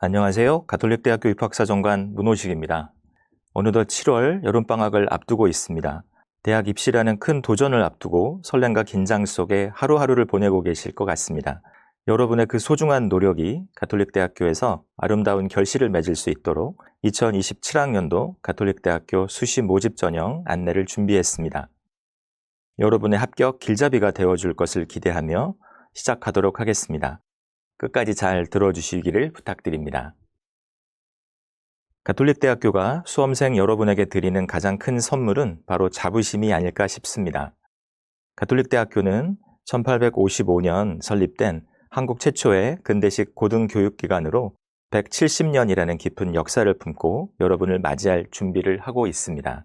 안녕하세요. 가톨릭대학교 입학사정관 문호식입니다. 어느덧 7월 여름방학을 앞두고 있습니다. 대학 입시라는 큰 도전을 앞두고 설렘과 긴장 속에 하루하루를 보내고 계실 것 같습니다. 여러분의 그 소중한 노력이 가톨릭대학교에서 아름다운 결실을 맺을 수 있도록 2027학년도 가톨릭대학교 수시 모집 전형 안내를 준비했습니다. 여러분의 합격 길잡이가 되어줄 것을 기대하며 시작하도록 하겠습니다. 끝까지 잘 들어주시기를 부탁드립니다. 가톨릭대학교가 수험생 여러분에게 드리는 가장 큰 선물은 바로 자부심이 아닐까 싶습니다. 가톨릭대학교는 1855년 설립된 한국 최초의 근대식 고등교육기관으로 170년이라는 깊은 역사를 품고 여러분을 맞이할 준비를 하고 있습니다.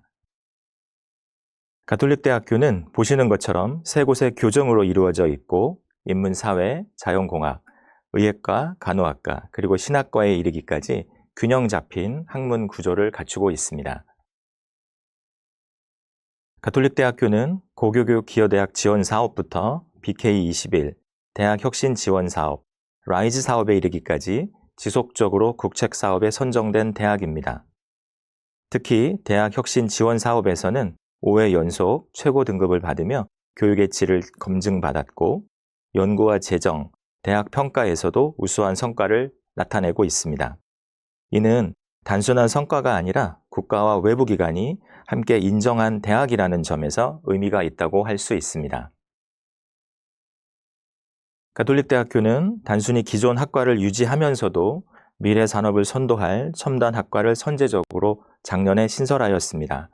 가톨릭대학교는 보시는 것처럼 세 곳의 교정으로 이루어져 있고 인문사회, 자연공학, 의예과, 간호학과, 그리고 신학과에 이르기까지 균형 잡힌 학문 구조를 갖추고 있습니다. 가톨릭대학교는 고교교육 기여대학 지원 사업부터 BK21, 대학 혁신 지원 사업, 라이즈 사업에 이르기까지 지속적으로 국책 사업에 선정된 대학입니다. 특히 대학 혁신 지원 사업에서는 5회 연속 최고 등급을 받으며 교육의 질을 검증받았고 연구와 재정, 대학 평가에서도 우수한 성과를 나타내고 있습니다. 이는 단순한 성과가 아니라 국가와 외부 기관이 함께 인정한 대학이라는 점에서 의미가 있다고 할 수 있습니다. 가톨릭대학교는 단순히 기존 학과를 유지하면서도 미래 산업을 선도할 첨단 학과를 선제적으로 작년에 신설하였습니다.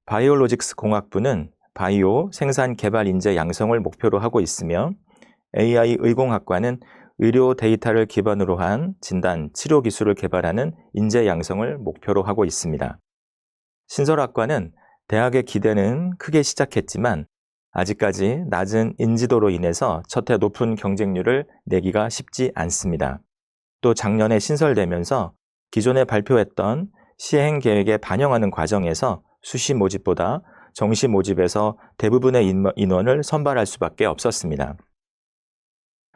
바이오로직스 공학부는 바이오 생산 개발 인재 양성을 목표로 하고 있으며 AI 의공학과는 의료 데이터를 기반으로 한 진단, 치료 기술을 개발하는 인재 양성을 목표로 하고 있습니다. 신설학과는 대학의 기대는 크게 시작했지만 아직까지 낮은 인지도로 인해서 첫해 높은 경쟁률을 내기가 쉽지 않습니다. 또 작년에 신설되면서 기존에 발표했던 시행 계획에 반영하는 과정에서 수시 모집보다 정시 모집에서 대부분의 인원을 선발할 수밖에 없었습니다.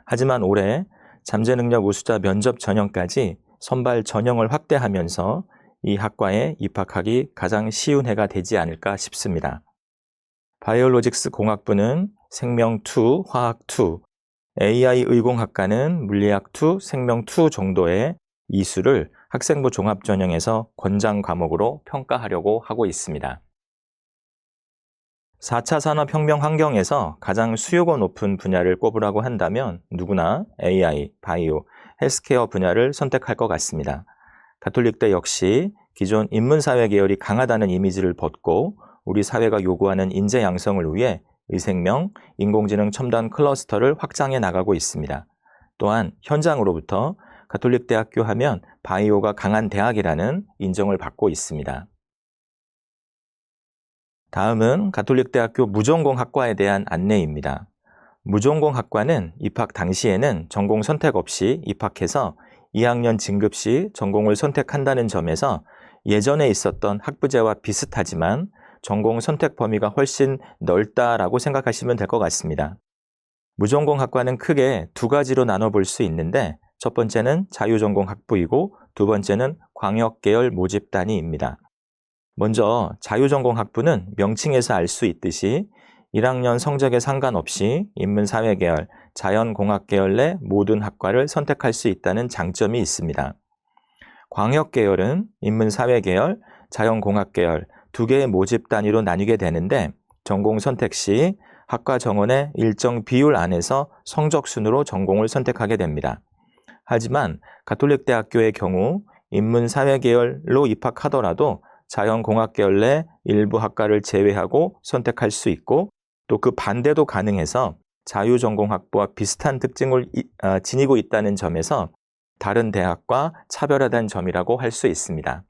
하지만 올해 잠재능력 우수자 면접 전형까지 선발 전형을 확대하면서 이 학과에 입학하기 가장 쉬운 해가 되지 않을까 싶습니다. 바이오로직스 공학부는 생명 2, 화학 2, AI 의공학과는 물리학 2, 생명 2 정도의 이수를 학생부 종합 전형에서 권장 과목으로 평가하려고 하고 있습니다. 4차 산업혁명 환경에서 가장 수요가 높은 분야를 꼽으라고 한다면 누구나 AI, 바이오, 헬스케어 분야를 선택할 것 같습니다. 가톨릭대 역시 기존 인문사회 계열이 강하다는 이미지를 벗고 우리 사회가 요구하는 인재 양성을 위해 의생명, 인공지능 첨단 클러스터를 확장해 나가고 있습니다. 또한 현장으로부터 가톨릭대학교 하면 바이오가 강한 대학이라는 인정을 받고 있습니다. 다음은 가톨릭대학교 무전공학과에 대한 안내입니다. 무전공학과는 입학 당시에는 전공 선택 없이 입학해서 2학년 진급 시 전공을 선택한다는 점에서 예전에 있었던 학부제와 비슷하지만 전공 선택 범위가 훨씬 넓다라고 생각하시면 될 것 같습니다. 무전공학과는 크게 두 가지로 나눠볼 수 있는데 첫 번째는 자유전공 학부이고 두 번째는 광역계열 모집단위입니다. 먼저 자유전공 학부는 명칭에서 알 수 있듯이 1학년 성적에 상관없이 인문사회계열, 자연공학계열 내 모든 학과를 선택할 수 있다는 장점이 있습니다. 광역계열은 인문사회계열, 자연공학계열 두 개의 모집 단위로 나뉘게 되는데 전공 선택 시 학과 정원의 일정 비율 안에서 성적 순으로 전공을 선택하게 됩니다. 하지만 가톨릭대학교의 경우 인문사회계열로 입학하더라도 자연공학계열 내 일부 학과를 제외하고 선택할 수 있고 또 그 반대도 가능해서 자유전공학부와 비슷한 특징을 지니고 있다는 점에서 다른 대학과 차별화된 점이라고 할 수 있습니다.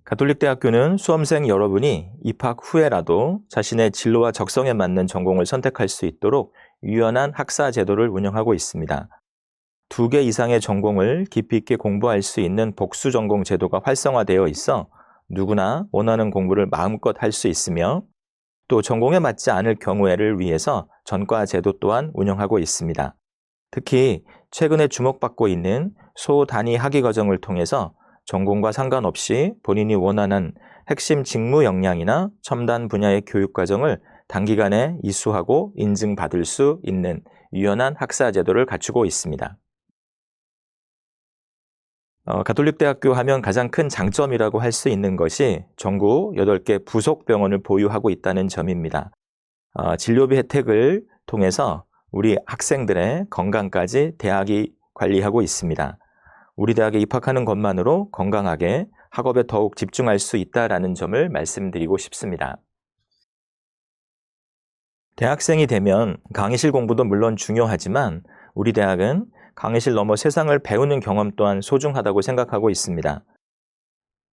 가톨릭대학교는 수험생 여러분이 입학 후에라도 자신의 진로와 적성에 맞는 전공을 선택할 수 있도록 유연한 학사 제도를 운영하고 있습니다. 2개 이상의 전공을 깊이 있게 공부할 수 있는 복수 전공 제도가 활성화되어 있어 누구나 원하는 공부를 마음껏 할 수 있으며 또 전공에 맞지 않을 경우에를 위해서 전과 제도 또한 운영하고 있습니다. 특히 최근에 주목받고 있는 소단위 학위 과정을 통해서 전공과 상관없이 본인이 원하는 핵심 직무 역량이나 첨단 분야의 교육 과정을 단기간에 이수하고 인증받을 수 있는 유연한 학사 제도를 갖추고 있습니다. 가톨릭대학교 하면 가장 큰 장점이라고 할 수 있는 것이 전국 8개 부속 병원을 보유하고 있다는 점입니다. 진료비 혜택을 통해서 우리 학생들의 건강까지 대학이 관리하고 있습니다. 우리 대학에 입학하는 것만으로 건강하게 학업에 더욱 집중할 수 있다는 점을 말씀드리고 싶습니다. 대학생이 되면 강의실 공부도 물론 중요하지만 우리 대학은 강의실 넘어 세상을 배우는 경험 또한 소중하다고 생각하고 있습니다.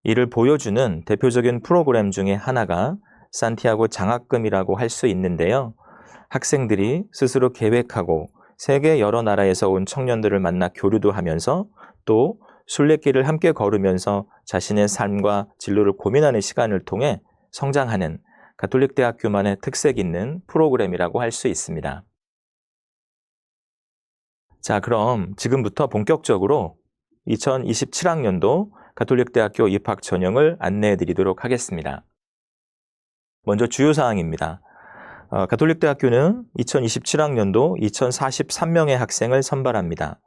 이를 보여주는 대표적인 프로그램 중에 하나가 산티아고 장학금이라고 할 수 있는데요. 학생들이 스스로 계획하고 세계 여러 나라에서 온 청년들을 만나 교류도 하면서 또 순례길을 함께 걸으면서 자신의 삶과 진로를 고민하는 시간을 통해 성장하는 가톨릭대학교만의 특색 있는 프로그램이라고 할 수 있습니다. 자, 그럼 지금부터 본격적으로 2027학년도 가톨릭대학교 입학 전형을 안내해 드리도록 하겠습니다. 먼저 주요 사항입니다. 가톨릭대학교는 2027학년도 2043명의 학생을 선발합니다.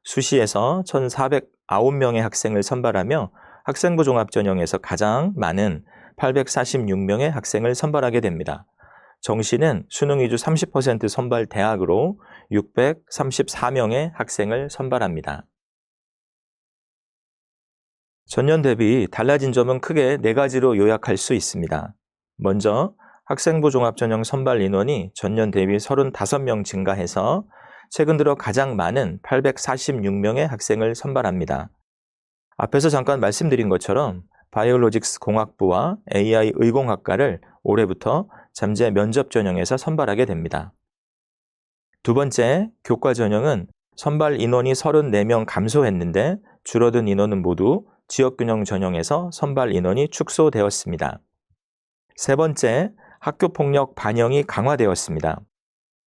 수시에서 1,409명의 학생을 선발하며 학생부 종합전형에서 가장 많은 846명의 학생을 선발하게 됩니다. 정시는 수능 위주 30% 선발 대학으로 634명의 학생을 선발합니다. 전년 대비 달라진 점은 크게 4가지로 요약할 수 있습니다. 먼저 학생부 종합전형 선발 인원이 전년 대비 35명 증가해서 최근 들어 가장 많은 846명의 학생을 선발합니다. 앞에서 잠깐 말씀드린 것처럼 바이오로직스 공학부와 AI 의공학과를 올해부터 잠재 면접 전형에서 선발하게 됩니다. 두 번째, 교과 전형은 선발 인원이 34명 감소했는데 줄어든 인원은 모두 지역균형 전형에서 선발 인원이 축소되었습니다. 세 번째, 학교폭력 반영이 강화되었습니다.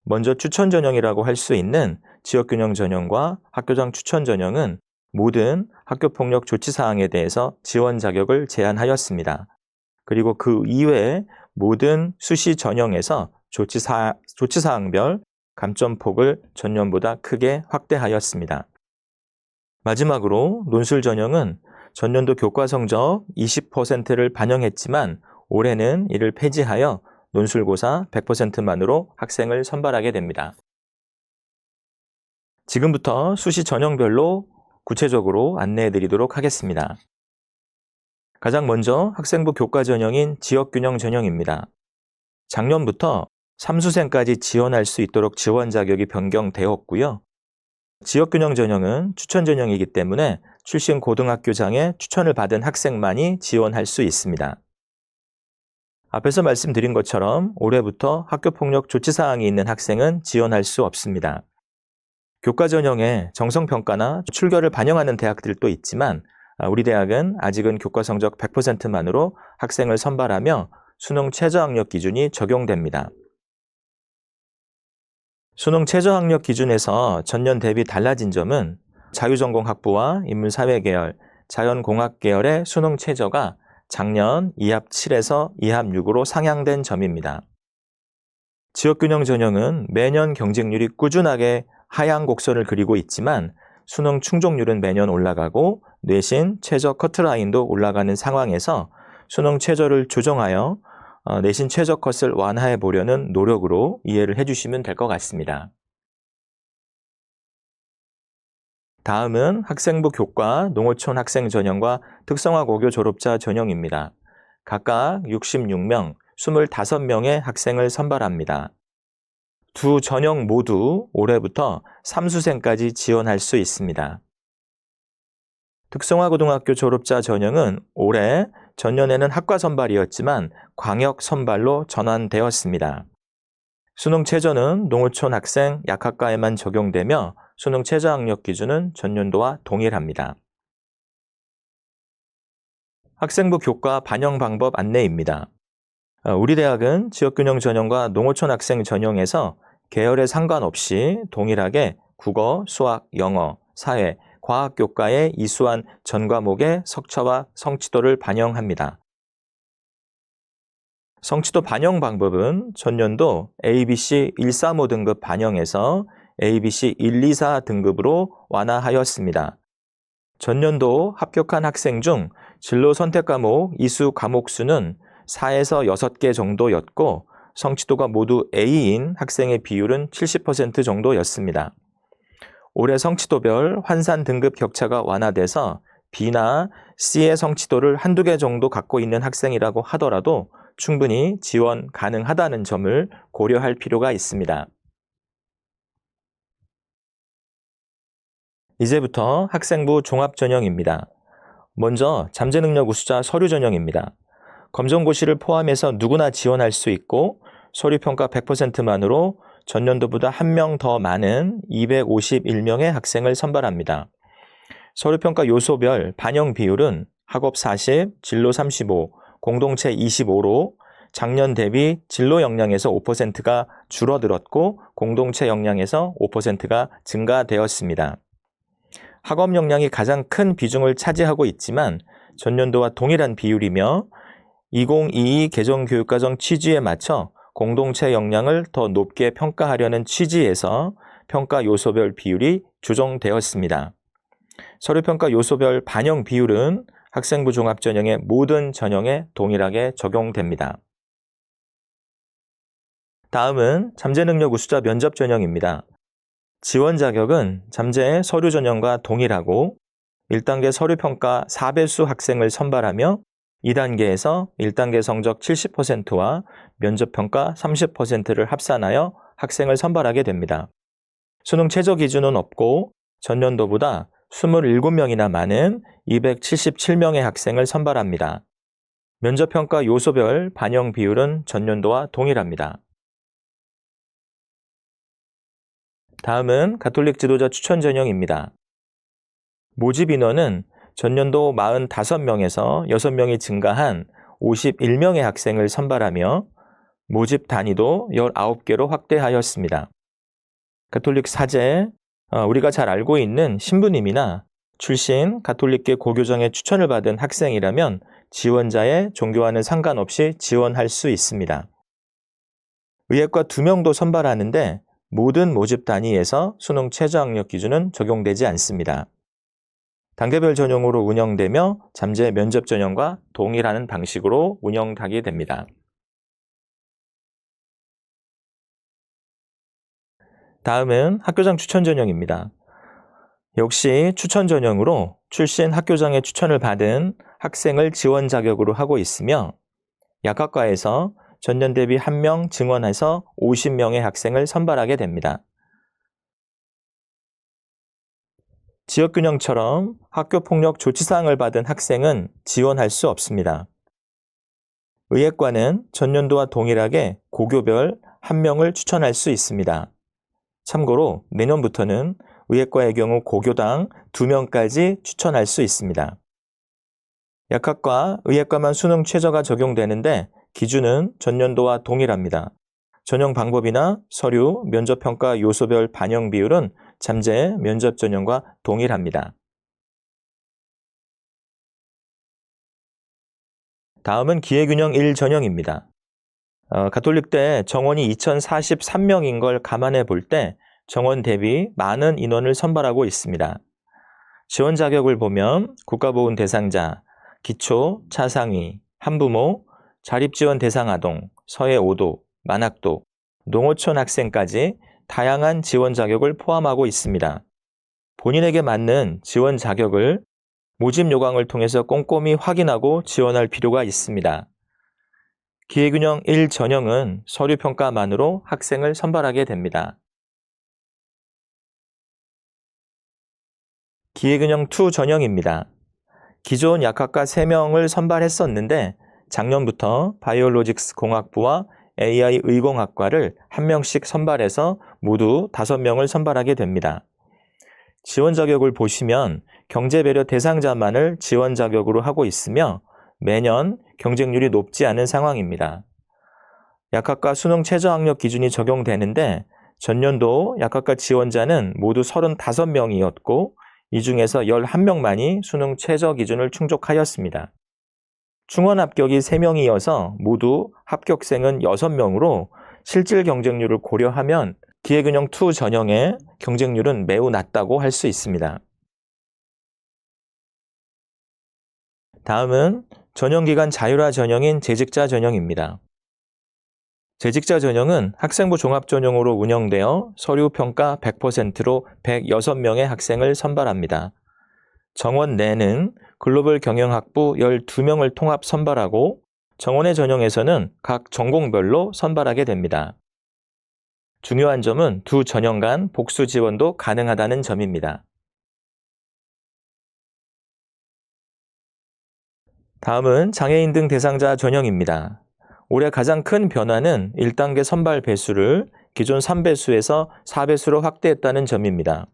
먼저 추천 전형이라고 할 수 있는 지역균형 전형과 학교장 추천 전형은 모든 학교폭력 조치사항에 대해서 지원 자격을 제한하였습니다. 그리고 그 이외에 모든 수시 전형에서 조치사항별 감점폭을 전년보다 크게 확대하였습니다. 마지막으로 논술 전형은 전년도 교과 성적 20%를 반영했지만 올해는 이를 폐지하여 논술고사 100%만으로 학생을 선발하게 됩니다. 지금부터 수시 전형별로 구체적으로 안내해 드리도록 하겠습니다. 가장 먼저 학생부 교과 전형인 지역균형 전형입니다. 작년부터 3수생까지 지원할 수 있도록 지원 자격이 변경되었고요. 지역균형 전형은 추천 전형이기 때문에 출신 고등학교장의 추천을 받은 학생만이 지원할 수 있습니다. 앞에서 말씀드린 것처럼 올해부터 학교폭력 조치사항이 있는 학생은 지원할 수 없습니다. 교과 전형에 정성평가나 출결을 반영하는 대학들도 있지만 우리 대학은 아직은 교과 성적 100%만으로 학생을 선발하며 수능 최저학력 기준이 적용됩니다. 수능 최저학력 기준에서 전년 대비 달라진 점은 자유전공학부와 인문사회계열, 자연공학계열의 수능 최저가 작년 2합 7에서 2합 6으로 상향된 점입니다. 지역균형 전형은 매년 경쟁률이 꾸준하게 하향 곡선을 그리고 있지만 수능 충족률은 매년 올라가고 내신 최저 커트라인도 올라가는 상황에서 수능 최저를 조정하여 내신 최저 컷을 완화해 보려는 노력으로 이해를 해주시면 될 것 같습니다. 다음은 학생부 교과 농어촌 학생 전형과 특성화 고교 졸업자 전형입니다. 각각 66명, 25명의 학생을 선발합니다. 두 전형 모두 올해부터 3수생까지 지원할 수 있습니다. 특성화고등학교 졸업자 전형은 올해 전년에는 학과 선발이었지만 광역 선발로 전환되었습니다. 수능 최저는 농어촌 학생 약학과에만 적용되며 수능 최저학력 기준은 전년도와 동일합니다. 학생부 교과 반영 방법 안내입니다. 우리 대학은 지역균형 전형과 농어촌 학생 전형에서 계열에 상관없이 동일하게 국어, 수학, 영어, 사회, 과학교과에 이수한 전 과목의 석차와 성취도를 반영합니다. 성취도 반영 방법은 전년도 ABC 135 등급 반영에서 ABC 124 등급으로 완화하였습니다. 전년도 합격한 학생 중 진로 선택 과목 이수 과목 수는 4에서 6개 정도였고 성취도가 모두 A인 학생의 비율은 70% 정도였습니다. 올해 성취도별 환산 등급 격차가 완화돼서 B나 C의 성취도를 한두 개 정도 갖고 있는 학생이라고 하더라도 충분히 지원 가능하다는 점을 고려할 필요가 있습니다. 이제부터 학생부 종합전형입니다. 먼저 잠재능력 우수자 서류 전형입니다. 검정고시를 포함해서 누구나 지원할 수 있고 서류평가 100%만으로 전년도보다 1명 더 많은 251명의 학생을 선발합니다. 서류평가 요소별 반영 비율은 학업 40, 진로 35, 공동체 25로 작년 대비 진로 역량에서 5%가 줄어들었고 공동체 역량에서 5%가 증가되었습니다. 학업 역량이 가장 큰 비중을 차지하고 있지만 전년도와 동일한 비율이며 2022 개정교육과정 취지에 맞춰 공동체 역량을 더 높게 평가하려는 취지에서 평가 요소별 비율이 조정되었습니다. 서류평가 요소별 반영 비율은 학생부 종합전형의 모든 전형에 동일하게 적용됩니다. 다음은 잠재능력 우수자 면접 전형입니다. 지원 자격은 잠재 서류 전형과 동일하고 1단계 서류평가 4배수 학생을 선발하며 2단계에서 1단계 성적 70%와 면접평가 30%를 합산하여 학생을 선발하게 됩니다. 수능 최저 기준은 없고 전년도보다 27명이나 많은 277명의 학생을 선발합니다. 면접평가 요소별 반영 비율은 전년도와 동일합니다. 다음은 가톨릭 지도자 추천 전형입니다. 모집 인원은 전년도 45명에서 6명이 증가한 51명의 학생을 선발하며 모집 단위도 19개로 확대하였습니다. 가톨릭 사제, 우리가 잘 알고 있는 신부님이나 출신 가톨릭계 고교정의 추천을 받은 학생이라면 지원자의 종교와는 상관없이 지원할 수 있습니다. 의예과 2명도 선발하는데 모든 모집 단위에서 수능 최저학력 기준은 적용되지 않습니다. 단계별 전형으로 운영되며 잠재 면접 전형과 동일한 방식으로 운영하게 됩니다. 다음은 학교장 추천 전형입니다. 역시 추천 전형으로 출신 학교장의 추천을 받은 학생을 지원 자격으로 하고 있으며 약학과에서 전년 대비 1명 증원해서 50명의 학생을 선발하게 됩니다. 지역균형처럼 학교폭력 조치사항을 받은 학생은 지원할 수 없습니다. 의예과는 전년도와 동일하게 고교별 1명을 추천할 수 있습니다. 참고로 내년부터는 의예과의 경우 고교당 2명까지 추천할 수 있습니다. 약학과, 의예과만 수능 최저가 적용되는데 기준은 전년도와 동일합니다. 전형 방법이나 서류, 면접평가 요소별 반영 비율은 잠재 면접 전형과 동일합니다. 다음은 기회균형 1 전형입니다. 가톨릭대 정원이 2043명인 걸 감안해 볼 때 정원 대비 많은 인원을 선발하고 있습니다. 지원 자격을 보면 국가보훈 대상자, 기초, 차상위, 한부모, 자립지원 대상 아동, 서해 5도, 만학도, 농어촌 학생까지 다양한 지원 자격을 포함하고 있습니다. 본인에게 맞는 지원 자격을 모집 요강을 통해서 꼼꼼히 확인하고 지원할 필요가 있습니다. 기회균형 1 전형은 서류 평가만으로 학생을 선발하게 됩니다. 기회균형 2 전형입니다. 기존 약학과 3명을 선발했었는데 작년부터 바이오로직스 공학부와 AI 의공학과를 1명씩 선발해서 모두 5명을 선발하게 됩니다. 지원 자격을 보시면 경제배려 대상자만을 지원 자격으로 하고 있으며 매년 경쟁률이 높지 않은 상황입니다. 약학과 수능 최저학력 기준이 적용되는데 전년도 약학과 지원자는 모두 35명이었고 이 중에서 11명만이 수능 최저 기준을 충족하였습니다. 충원 합격이 3명이어서 모두 합격생은 6명으로 실질 경쟁률을 고려하면 기회균형 2 전형의 경쟁률은 매우 낮다고 할 수 있습니다. 다음은 전형기간 자율화 전형인 재직자 전형입니다. 재직자 전형은 학생부 종합 전형으로 운영되어 서류 평가 100%로 106명의 학생을 선발합니다. 정원 내는 글로벌 경영학부 12명을 통합 선발하고 정원의 전형에서는 각 전공별로 선발하게 됩니다. 중요한 점은 두 전형 간 복수 지원도 가능하다는 점입니다. 다음은 장애인 등 대상자 전형입니다. 올해 가장 큰 변화는 1단계 선발 배수를 기존 3배수에서 4배수로 확대했다는 점입니다.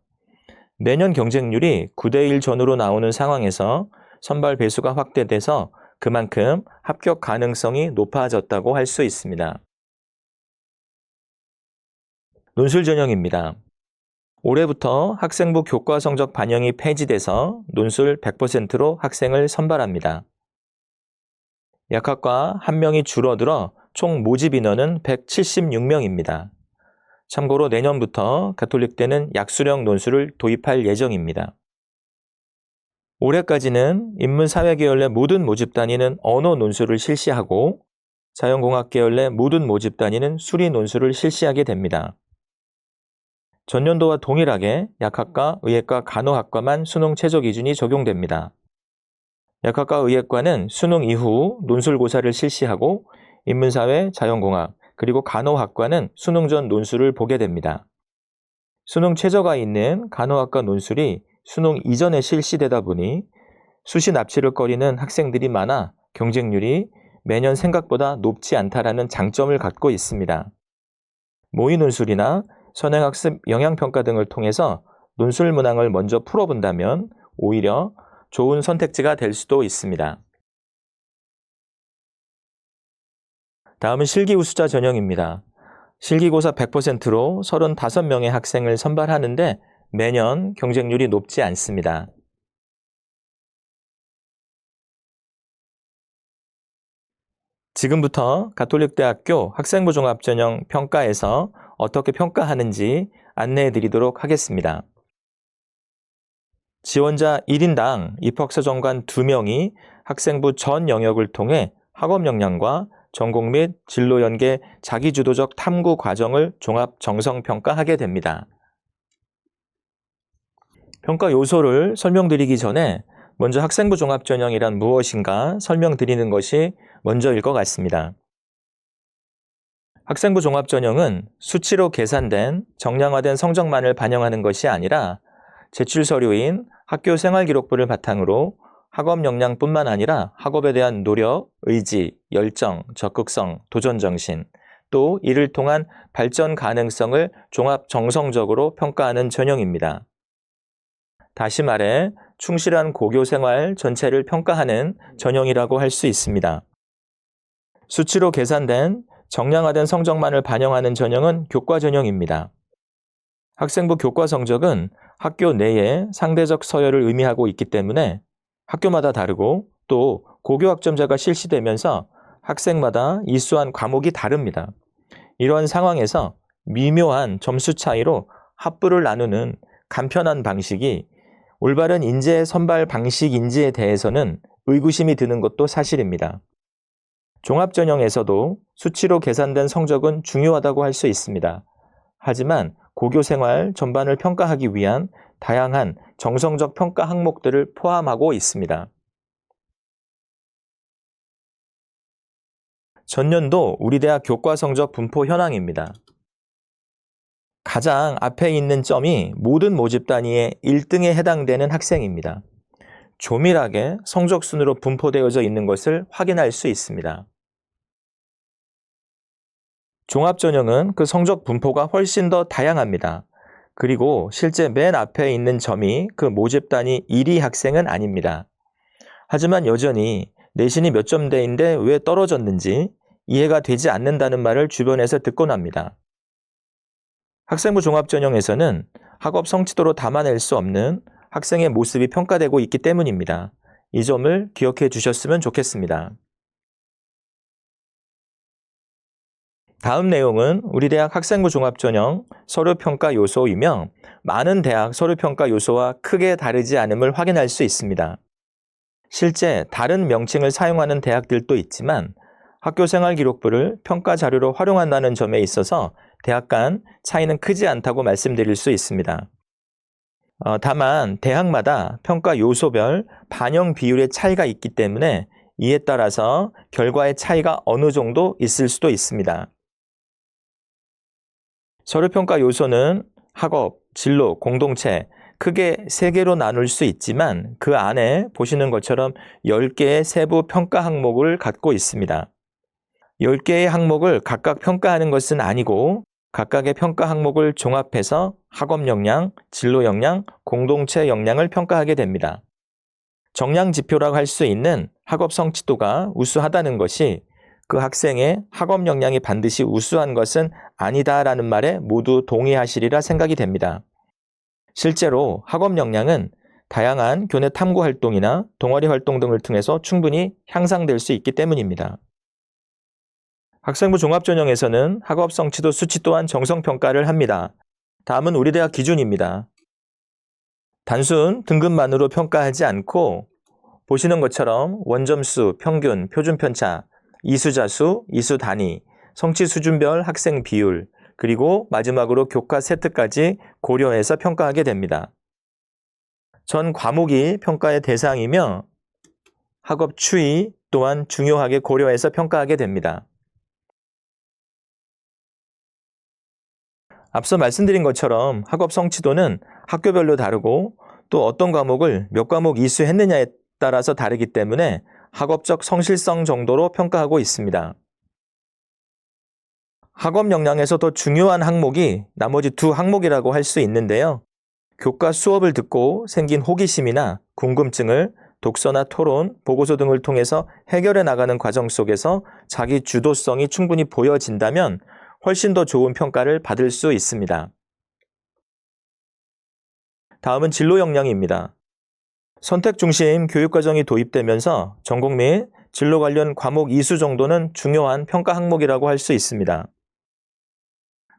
매년 경쟁률이 9대1 전으로 나오는 상황에서 선발 배수가 확대돼서 그만큼 합격 가능성이 높아졌다고 할 수 있습니다. 논술 전형입니다. 올해부터 학생부 교과 성적 반영이 폐지돼서 논술 100%로 학생을 선발합니다. 약학과 1명이 줄어들어 총 모집 인원은 176명입니다. 참고로 내년부터 가톨릭대는 약수령 논술을 도입할 예정입니다. 올해까지는 인문사회계열 내 모든 모집 단위는 언어 논술을 실시하고 자연공학계열 내 모든 모집 단위는 수리 논술을 실시하게 됩니다. 전년도와 동일하게 약학과, 의예과, 간호학과만 수능 최저 기준이 적용됩니다. 약학과 의예과는 수능 이후 논술고사를 실시하고 인문사회, 자연공학, 그리고 간호학과는 수능 전 논술을 보게 됩니다. 수능 최저가 있는 간호학과 논술이 수능 이전에 실시되다 보니 수시 납치를 꺼리는 학생들이 많아 경쟁률이 매년 생각보다 높지 않다라는 장점을 갖고 있습니다. 모의 논술이나 선행학습 영향평가 등을 통해서 논술 문항을 먼저 풀어본다면 오히려 좋은 선택지가 될 수도 있습니다. 다음은 실기 우수자 전형입니다. 실기고사 100%로 35명의 학생을 선발하는데 매년 경쟁률이 높지 않습니다. 지금부터 가톨릭대학교 학생부 종합전형 평가에서 어떻게 평가하는지 안내해 드리도록 하겠습니다. 지원자 1인당 입학사정관 2명이 학생부 전 영역을 통해 학업 역량과 전공 및 진로 연계 자기주도적 탐구 과정을 종합 정성 평가하게 됩니다. 평가 요소를 설명드리기 전에 먼저 학생부 종합전형이란 무엇인가 설명드리는 것이 먼저일 것 같습니다. 학생부 종합전형은 수치로 계산된 정량화된 성적만을 반영하는 것이 아니라 제출 서류인 학교 생활기록부를 바탕으로 학업 역량뿐만 아니라 학업에 대한 노력, 의지, 열정, 적극성, 도전정신, 또 이를 통한 발전 가능성을 종합 정성적으로 평가하는 전형입니다. 다시 말해 충실한 고교 생활 전체를 평가하는 전형이라고 할 수 있습니다. 수치로 계산된 정량화된 성적만을 반영하는 전형은 교과 전형입니다. 학생부 교과 성적은 학교 내에 상대적 서열을 의미하고 있기 때문에 학교마다 다르고 또 고교 학점제가 실시되면서 학생마다 이수한 과목이 다릅니다. 이러한 상황에서 미묘한 점수 차이로 합부를 나누는 간편한 방식이 올바른 인재 선발 방식인지에 대해서는 의구심이 드는 것도 사실입니다. 종합전형에서도 수치로 계산된 성적은 중요하다고 할 수 있습니다. 하지만 고교 생활 전반을 평가하기 위한 다양한 정성적 평가 항목들을 포함하고 있습니다. 전년도 우리 대학 교과 성적 분포 현황입니다. 가장 앞에 있는 점이 모든 모집 단위의 1등에 해당되는 학생입니다. 조밀하게 성적 순으로 분포되어져 있는 것을 확인할 수 있습니다. 종합전형은 그 성적 분포가 훨씬 더 다양합니다. 그리고 실제 맨 앞에 있는 점이 그 모집 단위 1위 학생은 아닙니다. 하지만 여전히 내신이 몇 점대인데 왜 떨어졌는지 이해가 되지 않는다는 말을 주변에서 듣곤 합니다. 학생부 종합전형에서는 학업 성취도로 담아낼 수 없는 학생의 모습이 평가되고 있기 때문입니다. 이 점을 기억해 주셨으면 좋겠습니다. 다음 내용은 우리 대학 학생부 종합전형 서류평가 요소이며 많은 대학 서류평가 요소와 크게 다르지 않음을 확인할 수 있습니다. 실제 다른 명칭을 사용하는 대학들도 있지만 학교생활기록부를 평가 자료로 활용한다는 점에 있어서 대학 간 차이는 크지 않다고 말씀드릴 수 있습니다. 다만 대학마다 평가 요소별 반영 비율의 차이가 있기 때문에 이에 따라서 결과의 차이가 어느 정도 있을 수도 있습니다. 서류평가 요소는 학업, 진로, 공동체 크게 3개로 나눌 수 있지만 그 안에 보시는 것처럼 10개의 세부 평가 항목을 갖고 있습니다. 10개의 항목을 각각 평가하는 것은 아니고 각각의 평가 항목을 종합해서 학업 역량, 진로 역량, 공동체 역량을 평가하게 됩니다. 정량 지표라고 할 수 있는 학업 성취도가 우수하다는 것이 그 학생의 학업 역량이 반드시 우수한 것은 아니다라는 말에 모두 동의하시리라 생각이 됩니다. 실제로 학업 역량은 다양한 교내 탐구 활동이나 동아리 활동 등을 통해서 충분히 향상될 수 있기 때문입니다. 학생부 종합전형에서는 학업 성취도 수치 또한 정성평가를 합니다. 다음은 우리 대학 기준입니다. 단순 등급만으로 평가하지 않고 보시는 것처럼 원점수, 평균, 표준편차, 이수자수, 이수단위, 성취수준별 학생 비율, 그리고 마지막으로 교과 세트까지 고려해서 평가하게 됩니다. 전 과목이 평가의 대상이며 학업 추이 또한 중요하게 고려해서 평가하게 됩니다. 앞서 말씀드린 것처럼 학업 성취도는 학교별로 다르고 또 어떤 과목을 몇 과목 이수했느냐에 따라서 다르기 때문에 학업적 성실성 정도로 평가하고 있습니다. 학업 역량에서 더 중요한 항목이 나머지 2 항목이라고 할 수 있는데요. 교과 수업을 듣고 생긴 호기심이나 궁금증을 독서나 토론, 보고서 등을 통해서 해결해 나가는 과정 속에서 자기 주도성이 충분히 보여진다면 훨씬 더 좋은 평가를 받을 수 있습니다. 다음은 진로 역량입니다. 선택 중심 교육과정이 도입되면서 전공 및 진로 관련 과목 이수 정도는 중요한 평가 항목이라고 할 수 있습니다.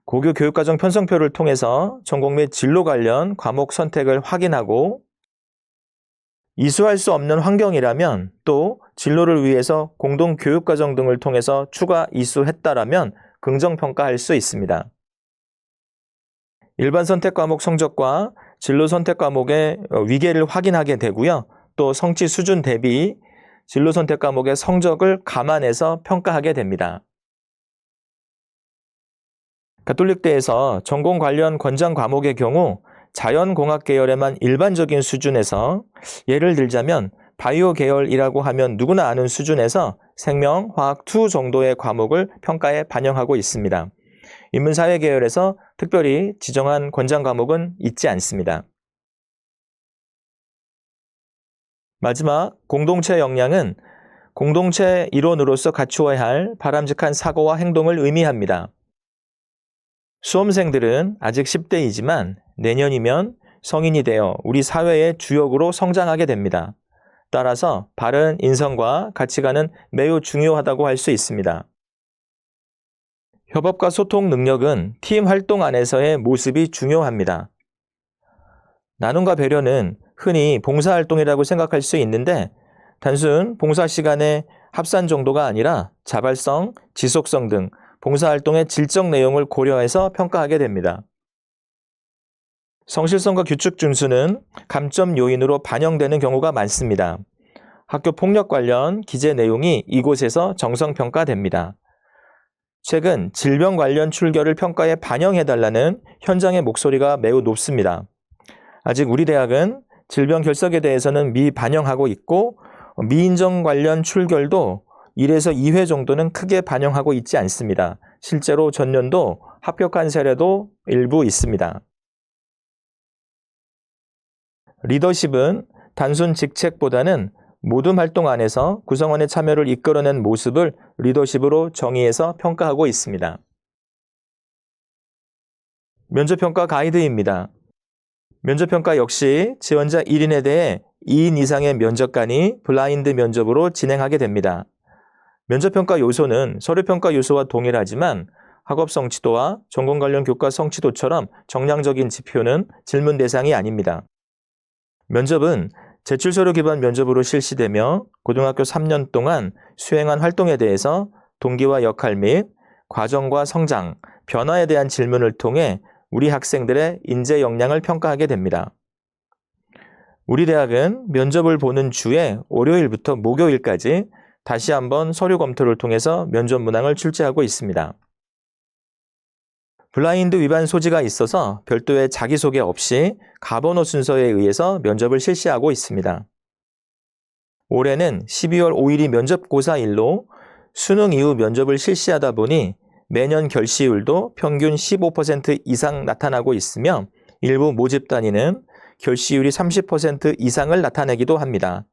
고교 교육과정 편성표를 통해서 전공 및 진로 관련 과목 선택을 확인하고 이수할 수 없는 환경이라면 또 진로를 위해서 공동 교육과정 등을 통해서 추가 이수했다라면 긍정평가할 수 있습니다. 일반 선택 과목 성적과 진로 선택 과목의 위계를 확인하게 되고요. 또 성취 수준 대비 진로 선택 과목의 성적을 감안해서 평가하게 됩니다. 가톨릭대에서 전공 관련 권장 과목의 경우 자연공학 계열에만 일반적인 수준에서 예를 들자면 바이오 계열이라고 하면 누구나 아는 수준에서 생명, 화학 2 정도의 과목을 평가에 반영하고 있습니다. 인문사회 계열에서 특별히 지정한 권장 과목은 있지 않습니다. 마지막 공동체 역량은 공동체 일원으로서 갖추어야 할 바람직한 사고와 행동을 의미합니다. 수험생들은 아직 10대이지만 내년이면 성인이 되어 우리 사회의 주역으로 성장하게 됩니다. 따라서 바른 인성과 가치관은 매우 중요하다고 할 수 있습니다. 협업과 소통 능력은 팀 활동 안에서의 모습이 중요합니다. 나눔과 배려는 흔히 봉사활동이라고 생각할 수 있는데 단순 봉사 시간의 합산 정도가 아니라 자발성, 지속성 등 봉사활동의 질적 내용을 고려해서 평가하게 됩니다. 성실성과 규칙 준수는 감점 요인으로 반영되는 경우가 많습니다. 학교 폭력 관련 기재 내용이 이곳에서 정성평가됩니다. 최근 질병 관련 출결을 평가에 반영해달라는 현장의 목소리가 매우 높습니다. 아직 우리 대학은 질병 결석에 대해서는 미반영하고 있고 미인정 관련 출결도 1에서 2회 정도는 크게 반영하고 있지 않습니다. 실제로 전년도 합격한 사례도 일부 있습니다. 리더십은 단순 직책보다는 모든 활동 안에서 구성원의 참여를 이끌어낸 모습을 리더십으로 정의해서 평가하고 있습니다. 면접평가 가이드입니다. 면접평가 역시 지원자 1인에 대해 2인 이상의 면접관이 블라인드 면접으로 진행하게 됩니다. 면접평가 요소는 서류평가 요소와 동일하지만 학업 성취도와 전공 관련 교과 성취도처럼 정량적인 지표는 질문 대상이 아닙니다. 면접은 제출서류 기반 면접으로 실시되며 고등학교 3년 동안 수행한 활동에 대해서 동기와 역할 및 과정과 성장, 변화에 대한 질문을 통해 우리 학생들의 인재 역량을 평가하게 됩니다. 우리 대학은 면접을 보는 주에 월요일부터 목요일까지 다시 한번 서류 검토를 통해서 면접 문항을 출제하고 있습니다. 블라인드 위반 소지가 있어서 별도의 자기소개 없이 가번호 순서에 의해서 면접을 실시하고 있습니다. 올해는 12월 5일이 면접고사일로 수능 이후 면접을 실시하다 보니 매년 결시율도 평균 15% 이상 나타나고 있으며 일부 모집 단위는 결시율이 30% 이상을 나타내기도 합니다.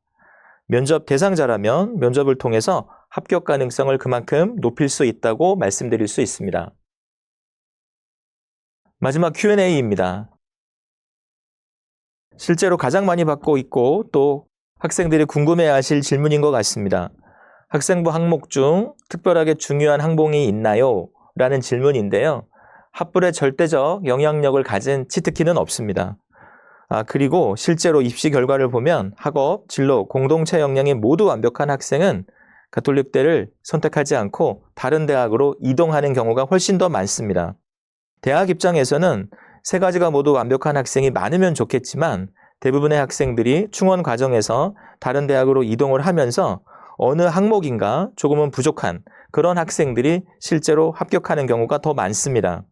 면접 대상자라면 면접을 통해서 합격 가능성을 그만큼 높일 수 있다고 말씀드릴 수 있습니다. 마지막 Q&A입니다. 실제로 가장 많이 받고 있고 또 학생들이 궁금해하실 질문인 것 같습니다. 학생부 항목 중 특별하게 중요한 항목이 있나요? 라는 질문인데요. 합불의 절대적 영향력을 가진 치트키는 없습니다. 그리고 실제로 입시 결과를 보면 학업, 진로, 공동체 역량이 모두 완벽한 학생은 가톨릭대를 선택하지 않고 다른 대학으로 이동하는 경우가 훨씬 더 많습니다. 대학 입장에서는 세 가지가 모두 완벽한 학생이 많으면 좋겠지만 대부분의 학생들이 충원 과정에서 다른 대학으로 이동을 하면서 어느 항목인가 조금은 부족한 그런 학생들이 실제로 합격하는 경우가 더 많습니다.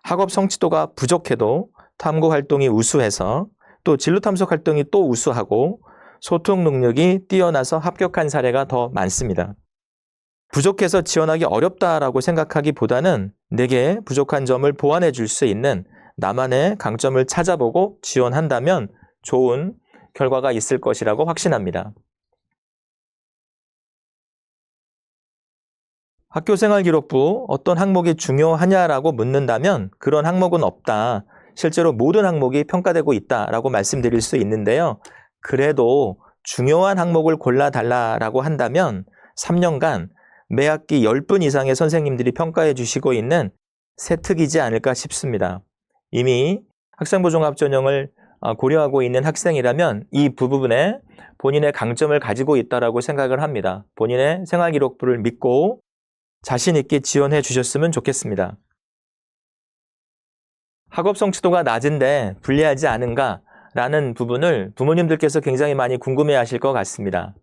학업 성취도가 부족해도 탐구 활동이 우수해서 또 진로 탐색 활동이 또 우수하고 소통 능력이 뛰어나서 합격한 사례가 더 많습니다. 부족해서 지원하기 어렵다라고 생각하기보다는 내게 부족한 점을 보완해 줄 수 있는 나만의 강점을 찾아보고 지원한다면 좋은 결과가 있을 것이라고 확신합니다. 학교생활기록부 어떤 항목이 중요하냐라고 묻는다면 그런 항목은 없다. 실제로 모든 항목이 평가되고 있다라고 말씀드릴 수 있는데요. 그래도 중요한 항목을 골라달라라고 한다면 3년간 매 학기 10분 이상의 선생님들이 평가해 주시고 있는 세특이지 않을까 싶습니다. 이미 학생부 종합전형을 고려하고 있는 학생이라면 이 부분에 본인의 강점을 가지고 있다고 생각을 합니다. 본인의 생활기록부를 믿고 자신 있게 지원해 주셨으면 좋겠습니다. 학업 성취도가 낮은데 불리하지 않은가라는 부분을 부모님들께서 굉장히 많이 궁금해 하실 것 같습니다.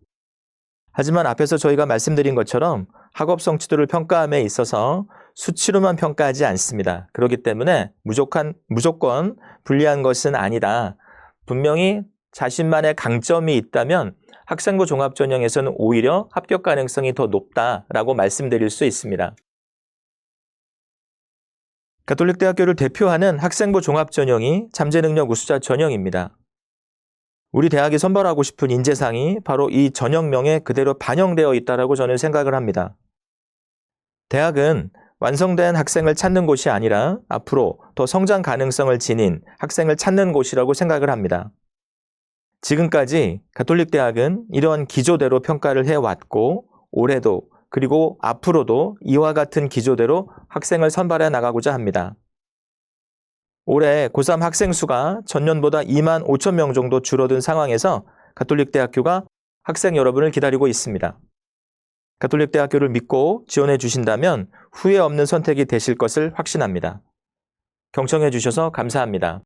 하지만 앞에서 저희가 말씀드린 것처럼 학업 성취도를 평가함에 있어서 수치로만 평가하지 않습니다. 그렇기 때문에 무조건 불리한 것은 아니다. 분명히 자신만의 강점이 있다면 학생부 종합전형에서는 오히려 합격 가능성이 더 높다라고 말씀드릴 수 있습니다. 가톨릭대학교를 대표하는 학생부 종합전형이 잠재능력 우수자 전형입니다. 우리 대학이 선발하고 싶은 인재상이 바로 이 전형명에 그대로 반영되어 있다고 저는 생각을 합니다. 대학은 완성된 학생을 찾는 곳이 아니라 앞으로 더 성장 가능성을 지닌 학생을 찾는 곳이라고 생각을 합니다. 지금까지 가톨릭대학은 이러한 기조대로 평가를 해왔고 올해도 그리고 앞으로도 이와 같은 기조대로 학생을 선발해 나가고자 합니다. 올해 고3 학생 수가 전년보다 2만 5천 명 정도 줄어든 상황에서 가톨릭대학교가 학생 여러분을 기다리고 있습니다. 가톨릭대학교를 믿고 지원해 주신다면 후회 없는 선택이 되실 것을 확신합니다. 경청해 주셔서 감사합니다.